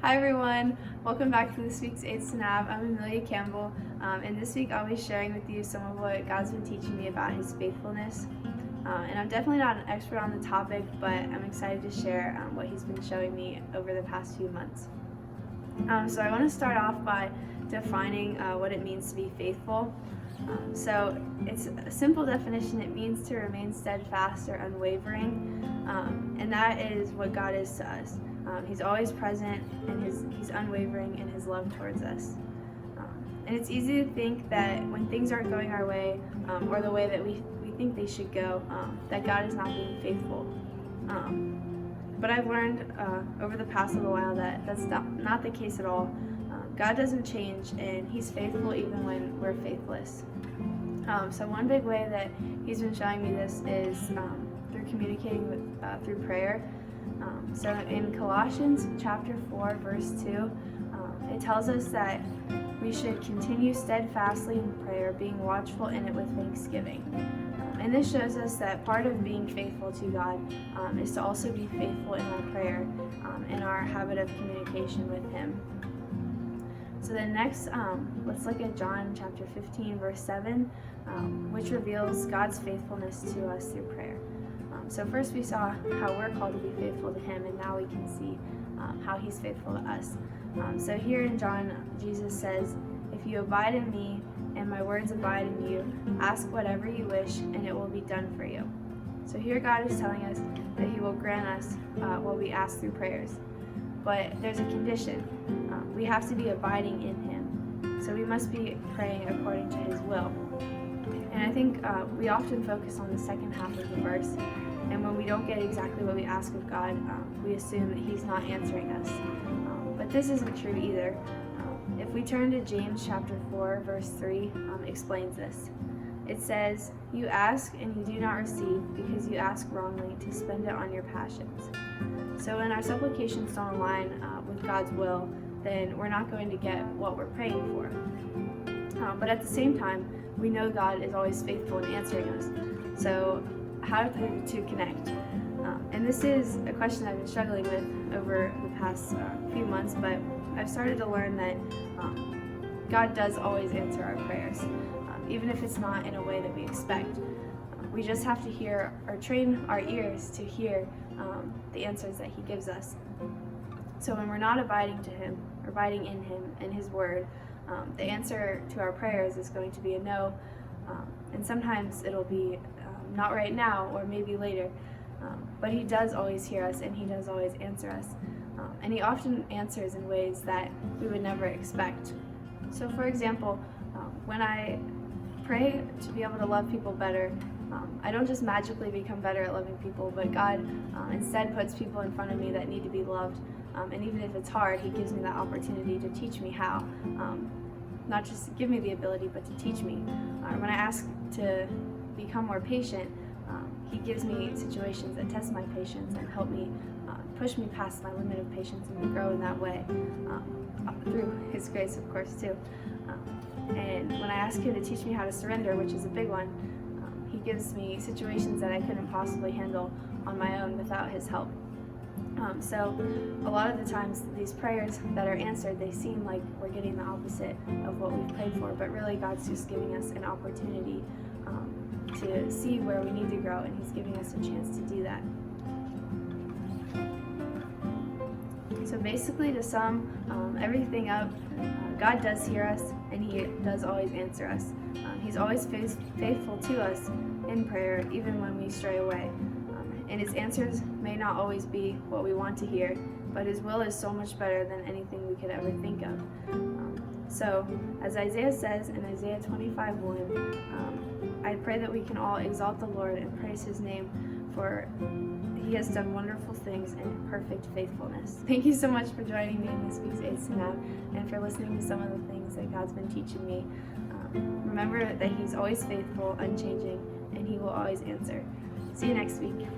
Hi everyone, welcome back to this week's Aids to Nav. I'm Emelia Campbell, and this week I'll be sharing with you some of what God's been teaching me about His faithfulness. And I'm definitely not an expert on the topic, but I'm excited to share what He's been showing me over the past few months. So I want to start off by defining what it means to be faithful. So it's a simple definition. It means to remain steadfast or unwavering, and that is what God is to us. He's always present, and He's unwavering in His love towards us. And it's easy to think that when things aren't going our way, or the way that we think they should go, that God is not being faithful. But I've learned over the past little while that that's not the case at all. God doesn't change, and He's faithful even when we're faithless. So one big way that He's been showing me this is through communicating through prayer. So in Colossians chapter 4, verse 2, it tells us that we should continue steadfastly in prayer, being watchful in it with thanksgiving. And this shows us that part of being faithful to God is to also be faithful in our prayer, in our habit of communication with Him. So then next, let's look at John chapter 15, verse 7, which reveals God's faithfulness to us through prayer. So first we saw how we're called to be faithful to Him, and now we can see how He's faithful to us. So here in John, Jesus says, "If you abide in me and my words abide in you, ask whatever you wish and it will be done for you." So here God is telling us that He will grant us what we ask through prayers. But there's a condition. We have to be abiding in Him. So we must be praying according to His will. And I think we often focus on the second half of the verse. And when we don't get exactly what we ask of God, we assume that He's not answering us. But this isn't true either. If we turn to James chapter 4, verse 3, explains this. It says, "You ask and you do not receive because you ask wrongly to spend it on your passions." So when our supplications don't align with God's will, then we're not going to get what we're praying for. But at the same time, we know God is always faithful in answering us. So how do the two connect? And this is a question I've been struggling with over the past few months, but I've started to learn that God does always answer our prayers, even if it's not in a way that we expect. We just have to hear or train our ears to hear the answers that He gives us. So when we're not abiding to Him, or abiding in Him and His Word, the answer to our prayers is going to be a no, and sometimes it'll be not right now or maybe later, but He does always hear us and He does always answer us, and He often answers in ways that we would never expect. So for example, when I pray to be able to love people better, I don't just magically become better at loving people, but God instead puts people in front of me that need to be loved, and even if it's hard, He gives me that opportunity to teach me how, not just to give me the ability, but to teach me. When I ask to become more patient, He gives me situations that test my patience and help me push me past my limit of patience and to grow in that way, through His grace, of course, too. And when I ask Him to teach me how to surrender, which is a big one, He gives me situations that I couldn't possibly handle on my own without His help. So a lot of the times these prayers that are answered, they seem like we're getting the opposite of what we've prayed for, but really God's just giving us an opportunity to see where we need to grow, and He's giving us a chance to do that. So basically, to sum everything up, God does hear us, and He does always answer us. He's always faithful to us in prayer, even when we stray away. And His answers may not always be what we want to hear, but His will is so much better than anything we could ever think of. So, as Isaiah says in Isaiah 25:1, I pray that we can all exalt the Lord and praise His name, for He has done wonderful things in perfect faithfulness. Thank you so much for joining me in this week's Aids to Nav, and for listening to some of the things that God's been teaching me. Remember that He's always faithful, unchanging, and He will always answer. See you next week.